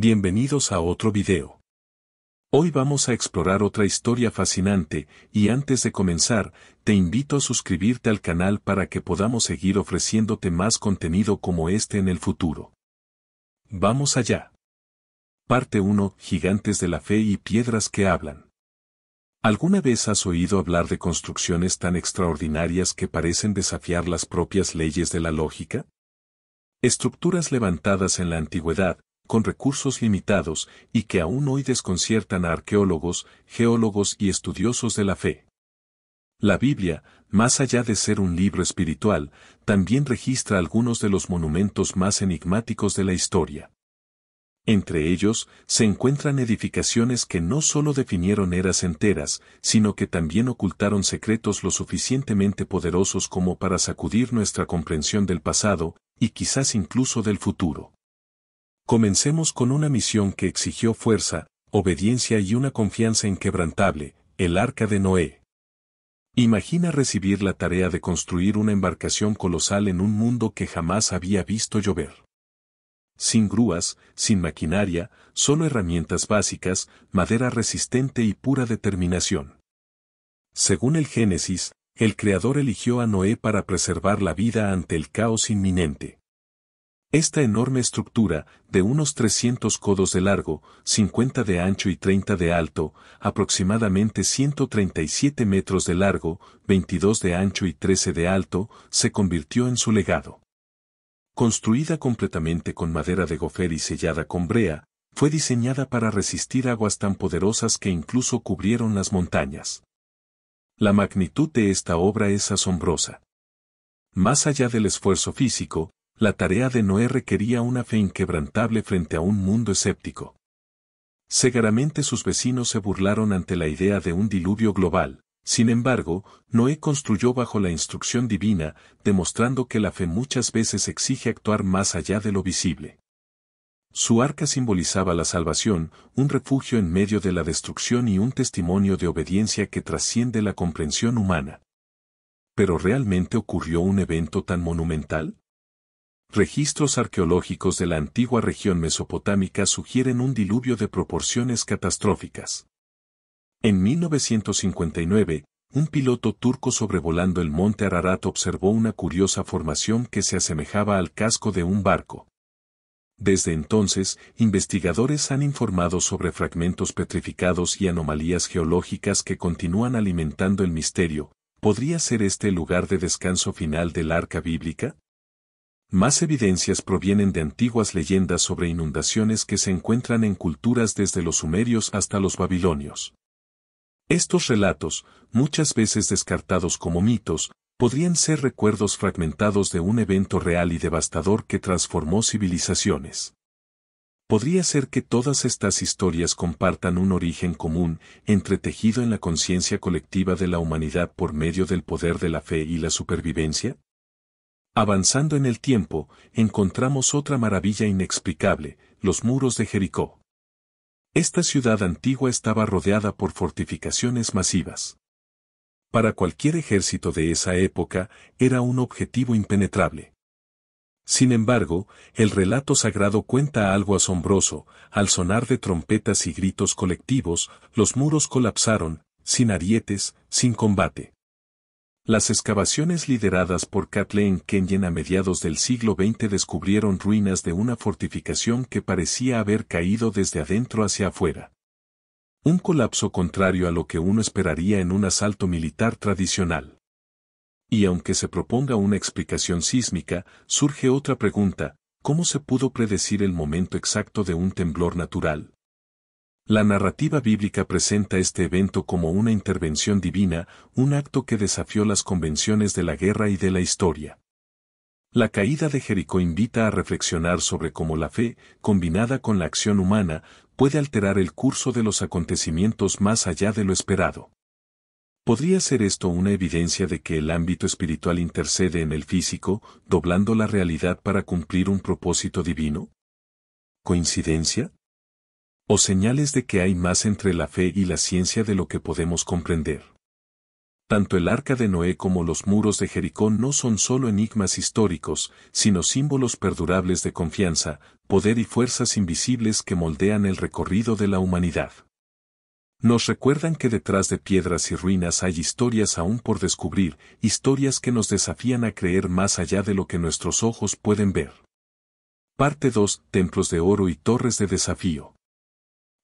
Bienvenidos a otro video. Hoy vamos a explorar otra historia fascinante, y antes de comenzar, te invito a suscribirte al canal para que podamos seguir ofreciéndote más contenido como este en el futuro. Vamos allá. Parte 1. Gigantes de la fe y piedras que hablan. ¿Alguna vez has oído hablar de construcciones tan extraordinarias que parecen desafiar las propias leyes de la lógica? Estructuras levantadas en la antigüedad, con recursos limitados, y que aún hoy desconciertan a arqueólogos, geólogos y estudiosos de la fe. La Biblia, más allá de ser un libro espiritual, también registra algunos de los monumentos más enigmáticos de la historia. Entre ellos, se encuentran edificaciones que no solo definieron eras enteras, sino que también ocultaron secretos lo suficientemente poderosos como para sacudir nuestra comprensión del pasado, y quizás incluso del futuro. Comencemos con una misión que exigió fuerza, obediencia y una confianza inquebrantable: el Arca de Noé. Imagina recibir la tarea de construir una embarcación colosal en un mundo que jamás había visto llover. Sin grúas, sin maquinaria, solo herramientas básicas, madera resistente y pura determinación. Según el Génesis, el Creador eligió a Noé para preservar la vida ante el caos inminente. Esta enorme estructura, de unos 300 codos de largo, 50 de ancho y 30 de alto, aproximadamente 137 metros de largo, 22 de ancho y 13 de alto, se convirtió en su legado. Construida completamente con madera de gofer y sellada con brea, fue diseñada para resistir aguas tan poderosas que incluso cubrieron las montañas. La magnitud de esta obra es asombrosa. Más allá del esfuerzo físico, la tarea de Noé requería una fe inquebrantable frente a un mundo escéptico. Seguramente sus vecinos se burlaron ante la idea de un diluvio global. Sin embargo, Noé construyó bajo la instrucción divina, demostrando que la fe muchas veces exige actuar más allá de lo visible. Su arca simbolizaba la salvación, un refugio en medio de la destrucción y un testimonio de obediencia que trasciende la comprensión humana. ¿Pero realmente ocurrió un evento tan monumental? Registros arqueológicos de la antigua región mesopotámica sugieren un diluvio de proporciones catastróficas. En 1959, un piloto turco sobrevolando el monte Ararat observó una curiosa formación que se asemejaba al casco de un barco. Desde entonces, investigadores han informado sobre fragmentos petrificados y anomalías geológicas que continúan alimentando el misterio. ¿Podría ser este el lugar de descanso final del arca bíblica? Más evidencias provienen de antiguas leyendas sobre inundaciones que se encuentran en culturas desde los sumerios hasta los babilonios. Estos relatos, muchas veces descartados como mitos, podrían ser recuerdos fragmentados de un evento real y devastador que transformó civilizaciones. Podría ser que todas estas historias compartan un origen común, entretejido en la conciencia colectiva de la humanidad por medio del poder de la fe y la supervivencia. Avanzando en el tiempo, encontramos otra maravilla inexplicable: los muros de Jericó. Esta ciudad antigua estaba rodeada por fortificaciones masivas. Para cualquier ejército de esa época, era un objetivo impenetrable. Sin embargo, el relato sagrado cuenta algo asombroso: al sonar de trompetas y gritos colectivos, los muros colapsaron, sin arietes, sin combate. Las excavaciones lideradas por Kathleen Kenyon a mediados del siglo XX descubrieron ruinas de una fortificación que parecía haber caído desde adentro hacia afuera. Un colapso contrario a lo que uno esperaría en un asalto militar tradicional. Y aunque se proponga una explicación sísmica, surge otra pregunta: ¿cómo se pudo predecir el momento exacto de un temblor natural? La narrativa bíblica presenta este evento como una intervención divina, un acto que desafió las convenciones de la guerra y de la historia. La caída de Jericó invita a reflexionar sobre cómo la fe, combinada con la acción humana, puede alterar el curso de los acontecimientos más allá de lo esperado. ¿Podría ser esto una evidencia de que el ámbito espiritual intercede en el físico, doblando la realidad para cumplir un propósito divino? ¿Coincidencia? ¿O señales de que hay más entre la fe y la ciencia de lo que podemos comprender? Tanto el arca de Noé como los muros de Jericó no son solo enigmas históricos, sino símbolos perdurables de confianza, poder y fuerzas invisibles que moldean el recorrido de la humanidad. Nos recuerdan que detrás de piedras y ruinas hay historias aún por descubrir, historias que nos desafían a creer más allá de lo que nuestros ojos pueden ver. Parte 2. Templos de oro y torres de desafío.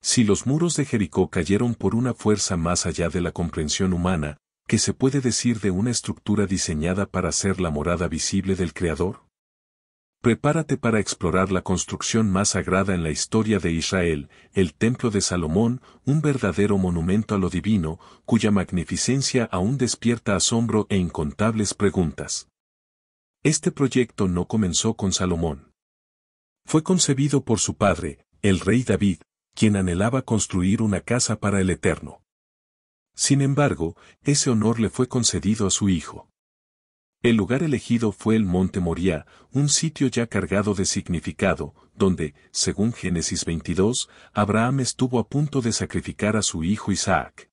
Si los muros de Jericó cayeron por una fuerza más allá de la comprensión humana, ¿qué se puede decir de una estructura diseñada para ser la morada visible del Creador? Prepárate para explorar la construcción más sagrada en la historia de Israel, el Templo de Salomón, un verdadero monumento a lo divino, cuya magnificencia aún despierta asombro e incontables preguntas. Este proyecto no comenzó con Salomón. Fue concebido por su padre, el rey David, quien anhelaba construir una casa para el Eterno. Sin embargo, ese honor le fue concedido a su hijo. El lugar elegido fue el Monte Moriah, un sitio ya cargado de significado, donde, según Génesis 22, Abraham estuvo a punto de sacrificar a su hijo Isaac.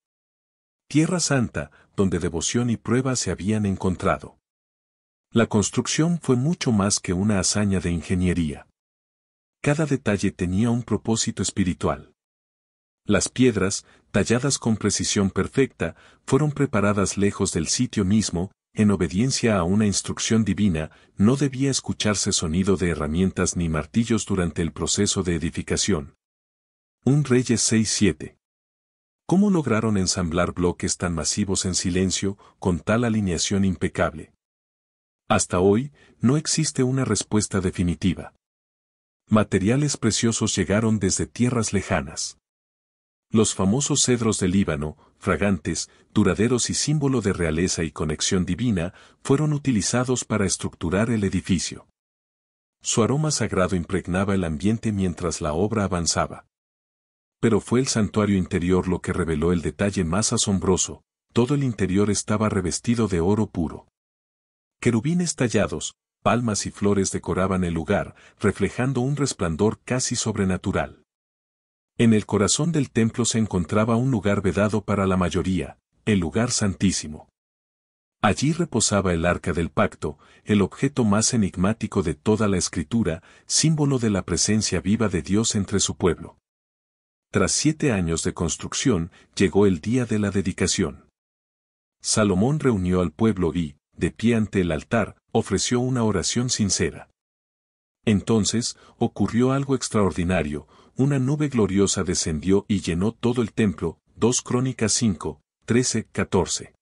Tierra Santa, donde devoción y prueba se habían encontrado. La construcción fue mucho más que una hazaña de ingeniería. Cada detalle tenía un propósito espiritual. Las piedras, talladas con precisión perfecta, fueron preparadas lejos del sitio mismo, en obediencia a una instrucción divina. No debía escucharse sonido de herramientas ni martillos durante el proceso de edificación. 1 Reyes 6:7. ¿Cómo lograron ensamblar bloques tan masivos en silencio, con tal alineación impecable? Hasta hoy, no existe una respuesta definitiva. Materiales preciosos llegaron desde tierras lejanas. Los famosos cedros del Líbano, fragantes, duraderos y símbolo de realeza y conexión divina, fueron utilizados para estructurar el edificio. Su aroma sagrado impregnaba el ambiente mientras la obra avanzaba. Pero fue el santuario interior lo que reveló el detalle más asombroso: todo el interior estaba revestido de oro puro. Querubines tallados, palmas y flores decoraban el lugar, reflejando un resplandor casi sobrenatural. En el corazón del templo se encontraba un lugar vedado para la mayoría, el lugar santísimo. Allí reposaba el Arca del Pacto, el objeto más enigmático de toda la Escritura, símbolo de la presencia viva de Dios entre su pueblo. Tras 7 años de construcción, llegó el día de la dedicación. Salomón reunió al pueblo y, de pie ante el altar, ofreció una oración sincera. Entonces, ocurrió algo extraordinario: una nube gloriosa descendió y llenó todo el templo. 2 Crónicas 5, 13, 14.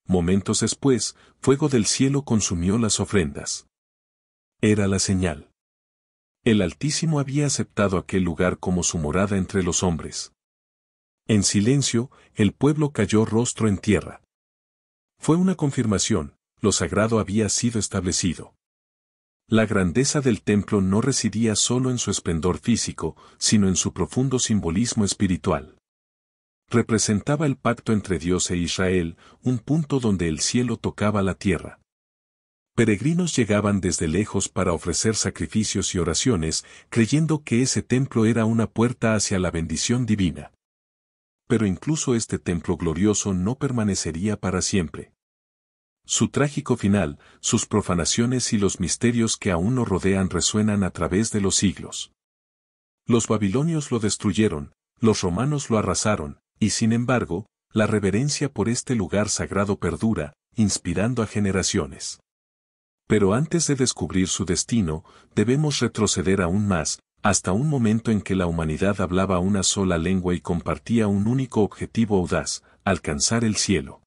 Momentos después, fuego del cielo consumió las ofrendas. Era la señal. El Altísimo había aceptado aquel lugar como su morada entre los hombres. En silencio, el pueblo cayó rostro en tierra. Fue una confirmación: lo sagrado había sido establecido. La grandeza del templo no residía solo en su esplendor físico, sino en su profundo simbolismo espiritual. Representaba el pacto entre Dios e Israel, un punto donde el cielo tocaba la tierra. Peregrinos llegaban desde lejos para ofrecer sacrificios y oraciones, creyendo que ese templo era una puerta hacia la bendición divina. Pero incluso este templo glorioso no permanecería para siempre. Su trágico final, sus profanaciones y los misterios que aún lo rodean resuenan a través de los siglos. Los babilonios lo destruyeron, los romanos lo arrasaron, y sin embargo, la reverencia por este lugar sagrado perdura, inspirando a generaciones. Pero antes de descubrir su destino, debemos retroceder aún más, hasta un momento en que la humanidad hablaba una sola lengua y compartía un único objetivo audaz: alcanzar el cielo.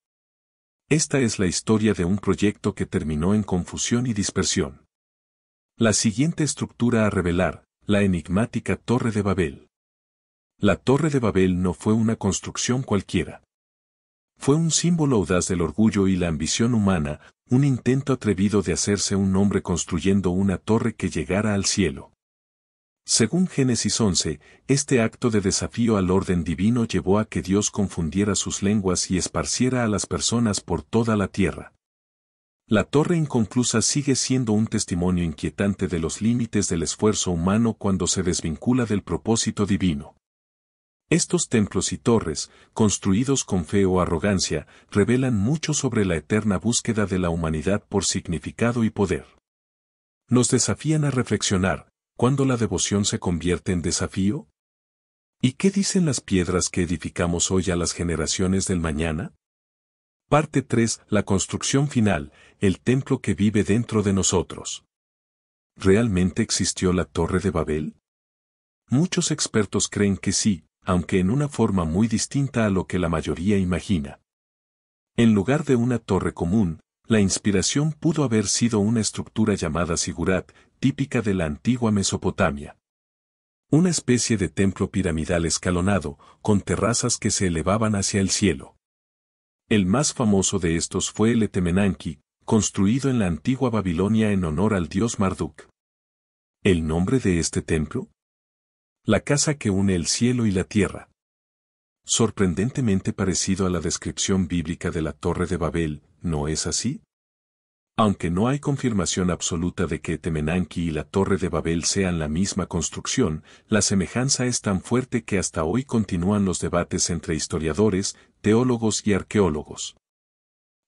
Esta es la historia de un proyecto que terminó en confusión y dispersión. La siguiente estructura a revelar: la enigmática Torre de Babel. La Torre de Babel no fue una construcción cualquiera. Fue un símbolo audaz del orgullo y la ambición humana, un intento atrevido de hacerse un nombre construyendo una torre que llegara al cielo. Según Génesis 11, este acto de desafío al orden divino llevó a que Dios confundiera sus lenguas y esparciera a las personas por toda la tierra. La torre inconclusa sigue siendo un testimonio inquietante de los límites del esfuerzo humano cuando se desvincula del propósito divino. Estos templos y torres, construidos con fe o arrogancia, revelan mucho sobre la eterna búsqueda de la humanidad por significado y poder. Nos desafían a reflexionar, ¿cuándo la devoción se convierte en desafío? ¿Y qué dicen las piedras que edificamos hoy a las generaciones del mañana? Parte 3. La construcción final, el templo que vive dentro de nosotros. ¿Realmente existió la Torre de Babel? Muchos expertos creen que sí, aunque en una forma muy distinta a lo que la mayoría imagina. En lugar de una torre común, la inspiración pudo haber sido una estructura llamada sigurat, típica de la antigua Mesopotamia. Una especie de templo piramidal escalonado, con terrazas que se elevaban hacia el cielo. El más famoso de estos fue el Etemenanki, construido en la antigua Babilonia en honor al dios Marduk. ¿El nombre de este templo? La casa que une el cielo y la tierra. Sorprendentemente parecido a la descripción bíblica de la Torre de Babel, ¿no es así? Aunque no hay confirmación absoluta de que Etemenanki y la Torre de Babel sean la misma construcción, la semejanza es tan fuerte que hasta hoy continúan los debates entre historiadores, teólogos y arqueólogos.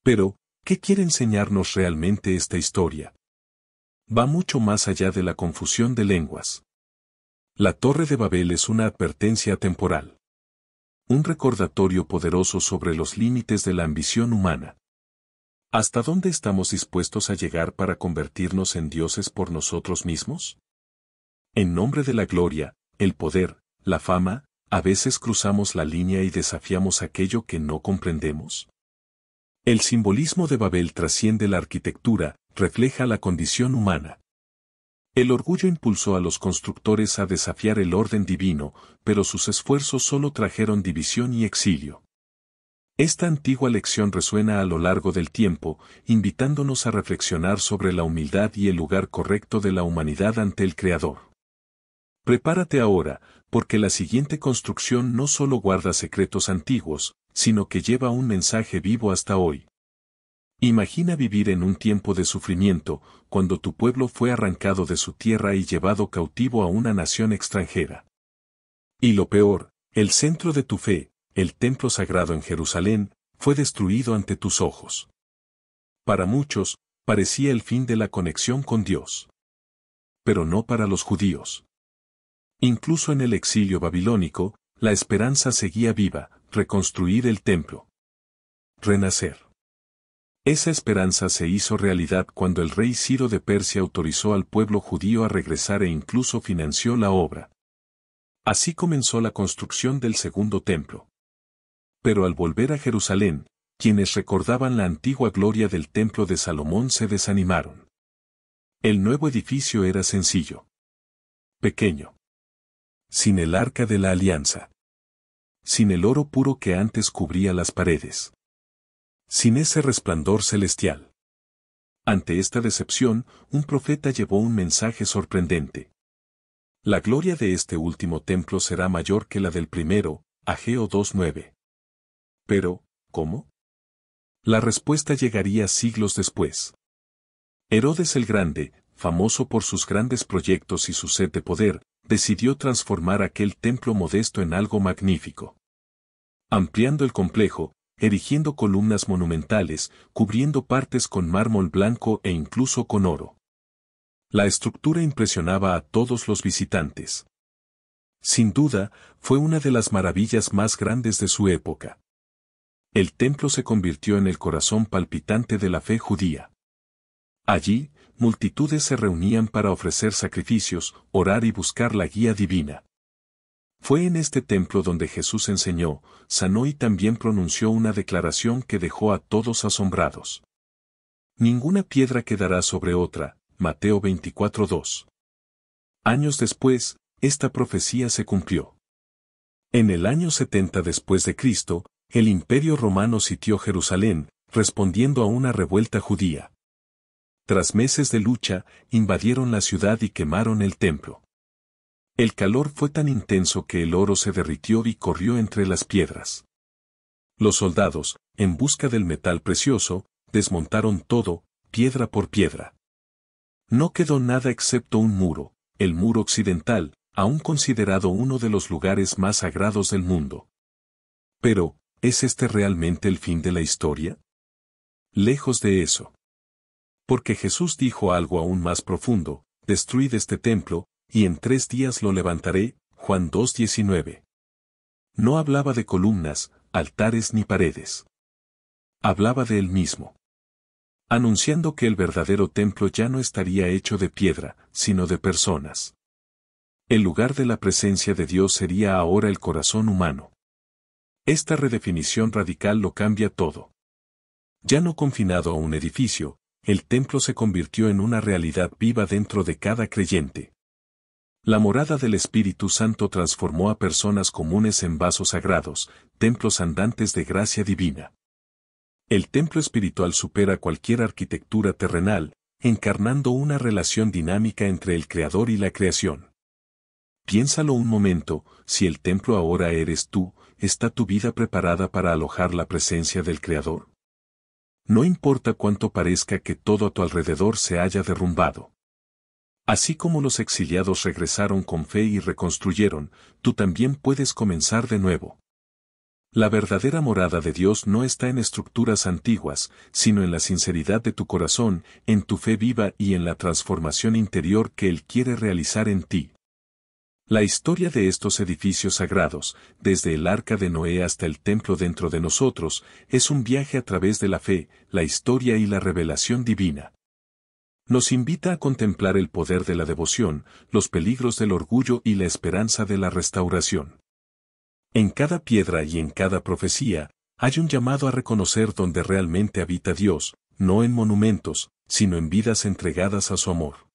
Pero, ¿qué quiere enseñarnos realmente esta historia? Va mucho más allá de la confusión de lenguas. La Torre de Babel es una advertencia temporal. Un recordatorio poderoso sobre los límites de la ambición humana. ¿Hasta dónde estamos dispuestos a llegar para convertirnos en dioses por nosotros mismos? En nombre de la gloria, el poder, la fama, ¿a veces cruzamos la línea y desafiamos aquello que no comprendemos? El simbolismo de Babel trasciende la arquitectura, refleja la condición humana. El orgullo impulsó a los constructores a desafiar el orden divino, pero sus esfuerzos solo trajeron división y exilio. Esta antigua lección resuena a lo largo del tiempo, invitándonos a reflexionar sobre la humildad y el lugar correcto de la humanidad ante el Creador. Prepárate ahora, porque la siguiente construcción no solo guarda secretos antiguos, sino que lleva un mensaje vivo hasta hoy. Imagina vivir en un tiempo de sufrimiento, cuando tu pueblo fue arrancado de su tierra y llevado cautivo a una nación extranjera. Y lo peor, el centro de tu fe, el templo sagrado en Jerusalén, fue destruido ante tus ojos. Para muchos, parecía el fin de la conexión con Dios. Pero no para los judíos. Incluso en el exilio babilónico, la esperanza seguía viva, reconstruir el templo. Renacer. Esa esperanza se hizo realidad cuando el rey Ciro de Persia autorizó al pueblo judío a regresar e incluso financió la obra. Así comenzó la construcción del segundo templo. Pero al volver a Jerusalén, quienes recordaban la antigua gloria del templo de Salomón se desanimaron. El nuevo edificio era sencillo. Pequeño. Sin el arca de la alianza. Sin el oro puro que antes cubría las paredes. Sin ese resplandor celestial. Ante esta decepción, un profeta llevó un mensaje sorprendente. La gloria de este último templo será mayor que la del primero, Ageo 2:9. Pero, ¿cómo? La respuesta llegaría siglos después. Herodes el Grande, famoso por sus grandes proyectos y su sed de poder, decidió transformar aquel templo modesto en algo magnífico. Ampliando el complejo, erigiendo columnas monumentales, cubriendo partes con mármol blanco e incluso con oro. La estructura impresionaba a todos los visitantes. Sin duda, fue una de las maravillas más grandes de su época. El templo se convirtió en el corazón palpitante de la fe judía. Allí, multitudes se reunían para ofrecer sacrificios, orar y buscar la guía divina. Fue en este templo donde Jesús enseñó, sanó y también pronunció una declaración que dejó a todos asombrados. Ninguna piedra quedará sobre otra, Mateo 24:2. Años después, esta profecía se cumplió. En el año 70 después de Cristo, el Imperio Romano sitió Jerusalén, respondiendo a una revuelta judía. Tras meses de lucha, invadieron la ciudad y quemaron el templo. El calor fue tan intenso que el oro se derritió y corrió entre las piedras. Los soldados, en busca del metal precioso, desmontaron todo, piedra por piedra. No quedó nada excepto un muro, el muro occidental, aún considerado uno de los lugares más sagrados del mundo. Pero, ¿es este realmente el fin de la historia? Lejos de eso. Porque Jesús dijo algo aún más profundo: destruid este templo, y en 3 días lo levantaré, Juan 2:19. No hablaba de columnas, altares ni paredes. Hablaba de él mismo. Anunciando que el verdadero templo ya no estaría hecho de piedra, sino de personas. El lugar de la presencia de Dios sería ahora el corazón humano. Esta redefinición radical lo cambia todo. Ya no confinado a un edificio, el templo se convirtió en una realidad viva dentro de cada creyente. La morada del Espíritu Santo transformó a personas comunes en vasos sagrados, templos andantes de gracia divina. El templo espiritual supera cualquier arquitectura terrenal, encarnando una relación dinámica entre el Creador y la creación. Piénsalo un momento: si el templo ahora eres tú, ¿está tu vida preparada para alojar la presencia del Creador? No importa cuánto parezca que todo a tu alrededor se haya derrumbado. Así como los exiliados regresaron con fe y reconstruyeron, tú también puedes comenzar de nuevo. La verdadera morada de Dios no está en estructuras antiguas, sino en la sinceridad de tu corazón, en tu fe viva y en la transformación interior que Él quiere realizar en ti. La historia de estos edificios sagrados, desde el arca de Noé hasta el templo dentro de nosotros, es un viaje a través de la fe, la historia y la revelación divina. Nos invita a contemplar el poder de la devoción, los peligros del orgullo y la esperanza de la restauración. En cada piedra y en cada profecía, hay un llamado a reconocer dónde realmente habita Dios, no en monumentos, sino en vidas entregadas a su amor.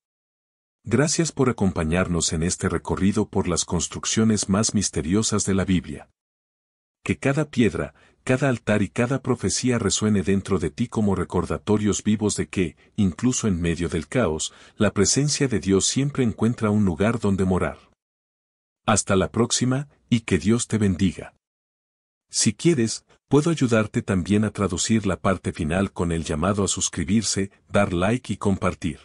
Gracias por acompañarnos en este recorrido por las construcciones más misteriosas de la Biblia. Que cada piedra, cada altar y cada profecía resuene dentro de ti como recordatorios vivos de que, incluso en medio del caos, la presencia de Dios siempre encuentra un lugar donde morar. Hasta la próxima, y que Dios te bendiga. Si quieres, puedo ayudarte también a traducir la parte final con el llamado a suscribirse, dar like y compartir.